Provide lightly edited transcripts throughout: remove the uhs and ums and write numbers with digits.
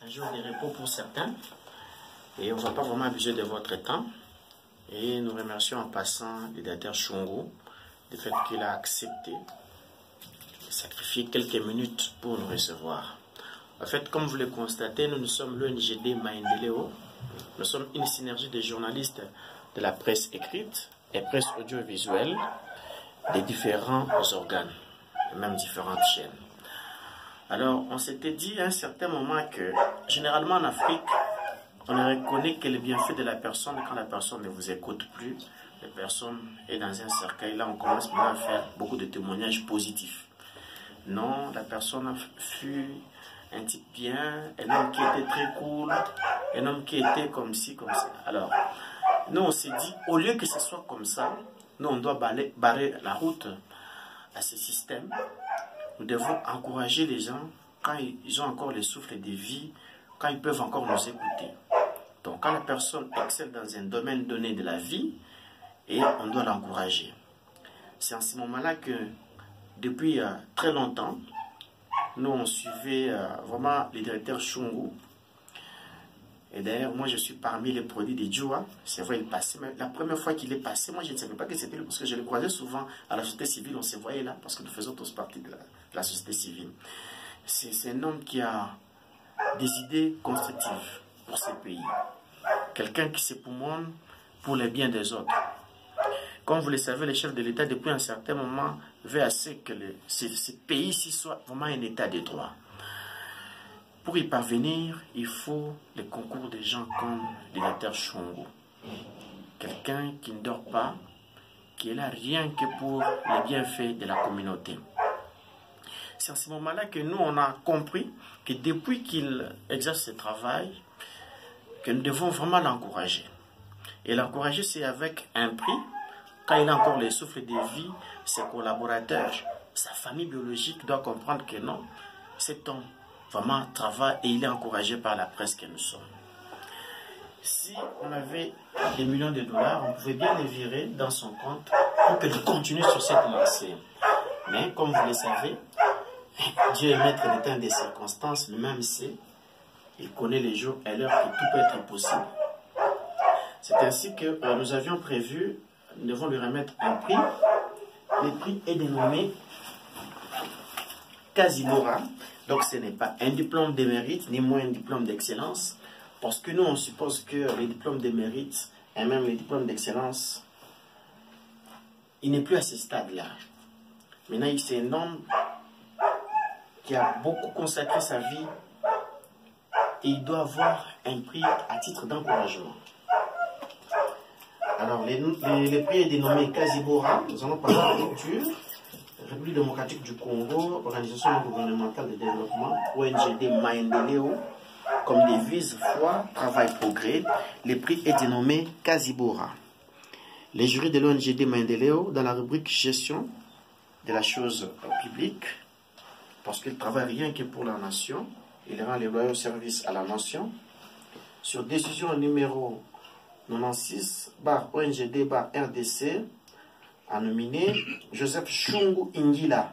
un jour de repos pour certains. Et on ne va pas vraiment abuser de votre temps. Et nous remercions en passant le directeur Chungu du fait qu'il a accepté de sacrifier quelques minutes pour nous recevoir. En fait, comme vous le constatez, nous sommes l'ONGD Maendeleo. Nous sommes une synergie de journalistes de la presse écrite et presse audiovisuelle des différents organes, et même différentes chaînes. Alors, on s'était dit à un certain moment que, généralement en Afrique, on ne reconnaît que le bienfait de la personne quand la personne ne vous écoute plus. La personne est dans un cercueil. Là, on commence maintenant à faire beaucoup de témoignages positifs. Non, la personne fut un type bien, un homme qui était très cool, un homme qui était comme ci, comme ça. Alors, nous, on s'est dit, au lieu que ce soit comme ça, nous, on doit barrer la route à ce système. Nous devons encourager les gens quand ils ont encore le souffle de vie, quand ils peuvent encore nous écouter. Donc, quand la personne excelle dans un domaine donné de la vie, et on doit l'encourager. C'est en ce moment-là que, depuis très longtemps, nous, on suivait vraiment le directeur Chungu. Et d'ailleurs, moi, je suis parmi les produits de Djoua. C'est vrai, il passait. Mais la première fois qu'il est passé, moi, je ne savais pas que c'était lui, parce que je le croisais souvent à la société civile. On se voyait là, parce que nous faisons tous partie de la société civile. C'est un homme qui a des idées constructives pour ce pays. Quelqu'un qui s'époumonne pour le bien des autres. Comme vous le savez, les chefs de l'État, depuis un certain moment, veulent à ce que ce pays-ci soit vraiment un État de droit. Pour y parvenir, il faut le concours des gens comme le directeur Chungu. Quelqu'un qui ne dort pas, qui est là rien que pour le bienfait de la communauté. C'est à ce moment-là que nous, on a compris que depuis qu'il exerce ce travail, que nous devons vraiment l'encourager. Et l'encourager, c'est avec un prix. Quand il a encore le souffle de vie, ses collaborateurs, sa famille biologique doit comprendre que non, cet homme vraiment travaille et il est encouragé par la presse que nous sommes. Si on avait des millions de dollars, on pouvait bien les virer dans son compte pour qu'il continue sur cette lancée. Mais comme vous le savez, Dieu est maître des temps et des circonstances, lui-même sait, il connaît les jours et l'heure que tout peut être possible. C'est ainsi que nous avions prévu, nous devons lui remettre un prix. Le prix est dénommé Kazibora. Donc ce n'est pas un diplôme de mérite, ni moins un diplôme d'excellence. Parce que nous, on suppose que les diplômes de mérite, et même les diplômes d'excellence, il n'est plus à ce stade-là. Maintenant, c'est un homme qui a beaucoup consacré sa vie et il doit avoir un prix à titre d'encouragement. Alors, le prix est dénommé Kazibora. Nous allons parler de lecture. République démocratique du Congo, organisation non gouvernementale de développement, ONGD Maendeleo, comme devise foi, travail, progrès. Le prix est dénommé Kazibora. Les jurys de l'ONGD Maendeleo, dans la rubrique gestion de la chose publique, parce qu'il travaille rien que pour la nation, il rend les loyaux services à la nation, sur décision numéro 96/ONGD/RDC, a nominé Joseph Chungu Ingila,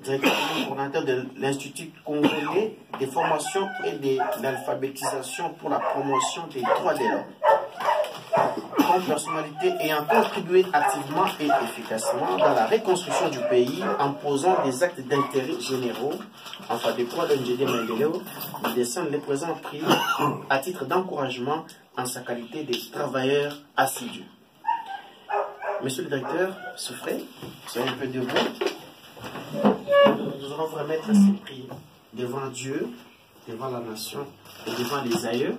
directeur coordinateur de l'Institut congolais des formations et de l'alphabétisation pour la promotion des droits de l'homme. Comme personnalité ayant contribué activement et efficacement dans la reconstruction du pays en posant des actes d'intérêt généraux en faveur des droits de l'ONGD Maendeleo, il décerne le présent prix à titre d'encouragement en sa qualité de travailleur assidu. Monsieur le directeur, souffrez, soyez un peu debout. Nous allons vous remettre ces prix devant Dieu, devant la nation et devant les aïeux,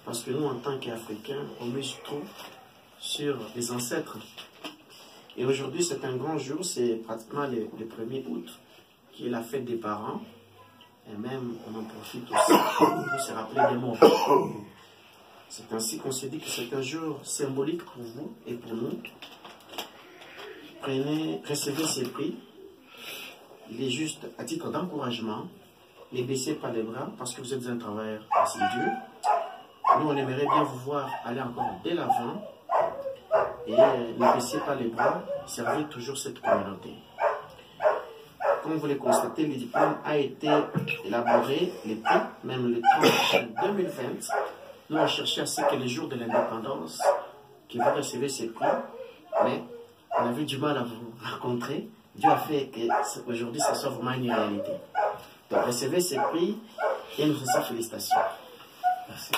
parce que nous, en tant qu'Africains, on mise tout sur les ancêtres. Et aujourd'hui, c'est un grand jour, c'est pratiquement le 1er août, qui est la fête des parents. Et même, on en profite aussi pour se rappeler des morts. C'est ainsi qu'on s'est dit que c'est un jour symbolique pour vous et pour nous. Recevez ces prix. Il est juste à titre d'encouragement. Ne baissez pas les bras parce que vous êtes un travailleur assidu. Nous, on aimerait bien vous voir aller encore dès l'avant. Et ne baissez pas les bras. Servez toujours cette communauté. comme vous le constatez, le diplôme a été élaboré même le 30 juin 2020. Nous avons cherché à ce que les jours de l'indépendance, que vous recevez ces prix, mais on a vu du mal à vous rencontrer. Dieu a fait qu'aujourd'hui, ça soit vraiment une réalité. Donc, recevez ces prix et nous faisons félicitations. Merci.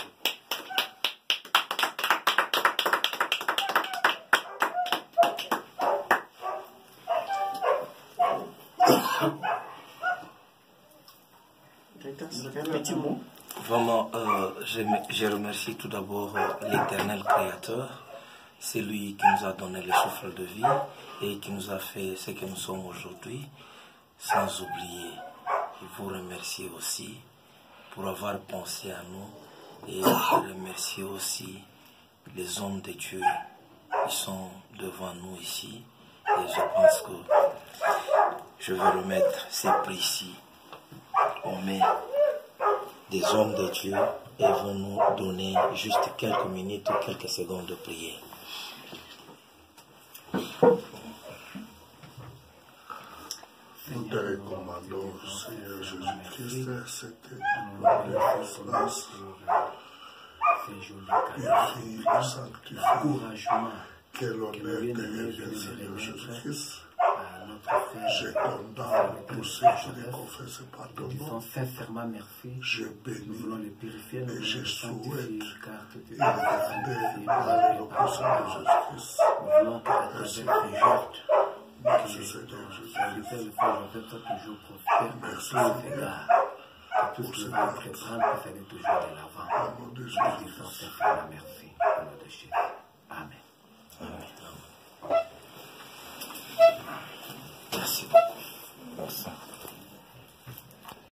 Un petit mot. Vraiment, je remercie tout d'abord l'Éternel Créateur. C'est lui qui nous a donné le souffle de vie et qui nous a fait ce que nous sommes aujourd'hui. Sans oublier, vous remercier aussi pour avoir pensé à nous et remercier aussi les hommes de Dieu qui sont devant nous ici. Et je pense que je vais remettre ces prix-ci aux mains des hommes de Dieu et vont nous donner juste quelques minutes ou quelques secondes de prière. Nous te recommandons, Seigneur Jésus-Christ, cette magnificence. Purifie, sanctifie, que l'honneur te revienne, Seigneur Jésus-Christ. Je condamne tous ceux qui ne confessent pas ton nom. Je bénis et je souhaite une grande par le puissant de Jésus-Christ. Merci. Merci Seigneur Jésus-Christ. Merci pour ce que tu as fait. Au nom de Jésus-Christ. Merci.